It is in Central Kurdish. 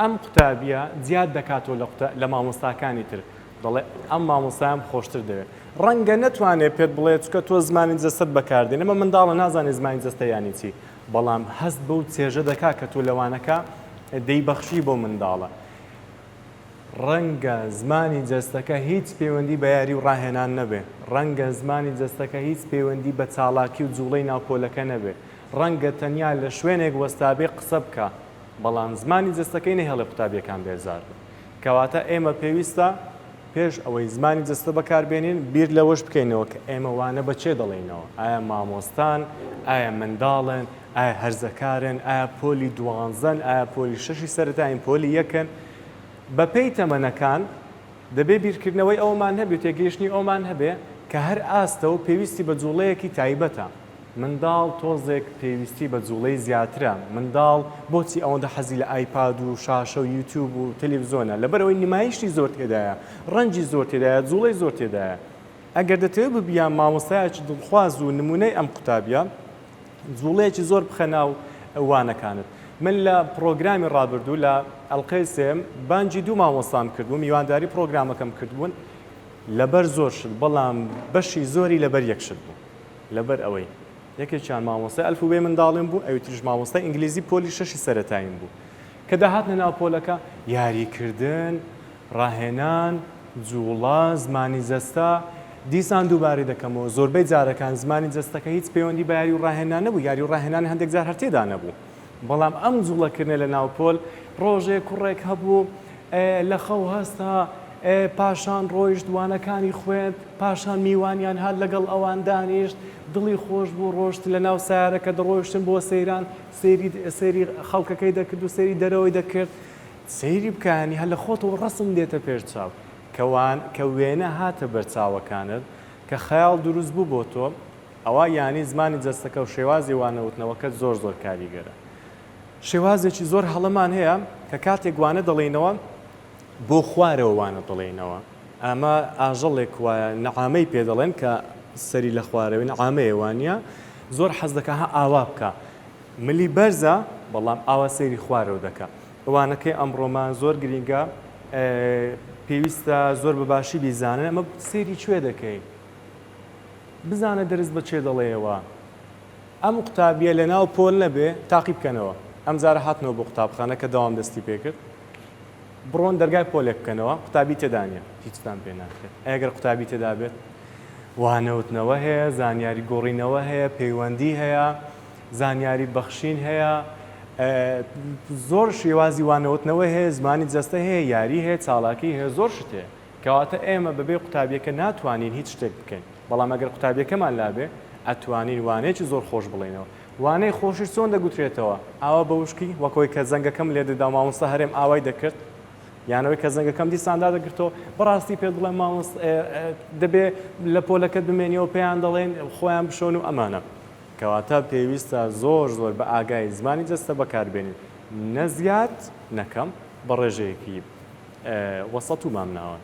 ئەم قوتابیە زیاد دەکاتەوە لە مامۆستاکانی تر دەڵێ ئەم مامۆستایان خۆشتر دەوێت ڕەنگە نەتوانێت پێت بڵێ چکە تۆ زمانی جەستت بەکاردێن ئەمە منداڵە نازانێت زمانی جەستە یانی چی بەڵام هەست بەو چێژە دەکا کە تۆ لەوانەکە دەیبەخشی بۆ منداڵە ڕەنگە زمانی جەستەکە هیچ پەیوەندی بە یاری و ڕاهێنان نەبێ ڕەنگە زمانی جەستەکە هیچ پەیوەندی بە چاڵاکی و جوڵەی ناوپۆلەکە نەبێ ڕەنگە تەنیا لە شوێنێک وەستابێ قسە بکە بەڵام زمانی جەستەکەی نەهێڵێ قوتابیەکان بێزار بن کەواتە ئێمە پێویستە پێش ئەوەی زمانی جەستە بەکاربێنین بیر لەوەش بکەینەوە کە ئێمە وانە بەچێ دەڵێنەوە ئایا مامۆستان ئایا منداڵن ئایا هەرزەکارن ئایا پۆلی دوانزەن ئایا پۆلی شەشی سەرەتایین پۆلی یەکن بەپێی تەمەنەکان دەبێ بیرکردنەوەی ئەومان هەبێت تێگەیشتنی ئەومان هەبێ کە هەر ئاستە و پێویستی بە جوڵەیەکی تایبەتە منداڵ تۆزێک پێویستی بە جوڵەی زیاترە منداڵ بۆچی ئەوەندە حەزی لە ئایپاد و شاشە و یوتیوب و تەلەڤیزۆنە لەبەرەوەی نمایشی زۆر تێدایە ڕەنجی زۆر تێدایە جوڵەی زۆر تێدایە ئەگەر دەتەوێت ببیان مامۆستایەکی دڵخواز و نمونەی ئەم قوتابیە جوڵەیەکی زۆر بخە ناو وانەکانت من لە پرۆگرامی ڕابردوو لە ئەڵقەی سێم بانجی دوو مامۆستام کردبوو میوانداری پرۆگرامەکەم کردبوون لەبەر زۆر شت بەڵام بەشی زۆری لەبەر یەک شت بوو لەبەر ئەوەی یەکێکیان مامۆستای ئەلفوبێ منداڵیم بوو ئەوی تریش مامۆستای ئینگلیزی پۆلی شەشی سەرەتاییم بوو کە داهاتنە ناو پۆلەکە یاریکردن ڕاهێنان جوڵە زمانی جەستە دیسان دووبارەی دەکەمەوە زۆربەی جارەکان زمانی جەستەکە هیچ پەیوەندی بە یاری و ڕاهێنان نەبوو یاری و ڕاهێنان هەندێک جار هەر تێدا نەبوو بەڵام ئەم جوڵەکردنە لە ناو پۆل ڕۆژێک کوڕێک هەبوو لە خەو هەستا پاشان ڕۆیشت دوانەکانی خوێند پاشان میوانیان هات لەگەڵ ئەوان دانیشت دڵی خۆش بوو ڕۆشت لە ناو سیارەکە دەڕۆیشتن بۆ سەیران سەیری خەڵکەکەی دەکرد و سەیری دەرەوەی دەکرد سەیری بکانی هەر لە خۆتەوە ڕەسم دێتە پێش چاو کە وێنە هاتە بەرچاوەکانت کە خەیاڵ دروست بوو بۆ تۆ ئەوە یانی زمانی جەستەکە و شێوازی وانەوتنەوەکە زۆر زۆر کاریگەرە شێوازێکی زۆر هەڵەمان هەیە کە کاتێک وانە دەڵێنەوە بۆ خوارەوە وانە دەڵێنەوە ئەمە ئاژەڵێک وایە نەعامەی پێ دەڵێن کە سەری لە خوارەوەی نەعامەیە وانە زۆر حەز دەکە ها ئاوا بکە ملی بەرزە بەڵام ئاوا سەیری خوارەوە دەکە ئەوانەکەی ئەمڕۆمان زۆر گرینگە پێویستە زۆر بەباشی بیزانن ئەمە سەیری کوێ دەکەی بزانە دەرز بە چێ دەڵێەوە ئەم قوتابیە لە ناو پۆل نەبێ تاقی بکەنەوە ئەم جارە هاتنەوە بۆ قوتابخانە کە دەوام دەستی پێکرد بڕۆن دەرگای پۆلێک بکەنەوە قوتابی تێدانە هیچتان پێ ناکرێت ئەگەر قوتابی تێدا بێت وانەوتنەوە هەیە زانیاری گۆڕینەوە هەیە پەیوەندی هەیە زانیاری بەخشین هەیە زۆر شێوازی وانەوتنەوە هەیە زمانی جەستە هەیە یاری هەیە چاڵاکی هەیە زۆر شتێ کەواتە ئێمە بەبێ قوتابیەکە ناتوانین هیچ شتێک بکەین بەڵام ئەگەر قوتابیەکەمان لابێ ئەتوانین وانەیەکی زۆر خۆش بڵێنەوە وانەی خۆشی چۆن دەگوترێتەوە ئاوا بەوشکی وەکەوەی کە زەنگەکەم لێ دەدا مامۆستا هەرێم ئاوای دەکرد یانەوەی کە زەنگەکەم دیساندا دەگرتەوە بەڕاستی پێ بڵێم دەبێ لە پۆلەکەت بمێنیەوە پێیان دەڵێن خۆیان بشۆن و ئەمانە کەواتە پێویستە زۆر زۆر بە ئاگای زمانی جەستە بەکاربێنین نەزیات نەکەم بە ڕێژەیەکی وەسەط و مامناوە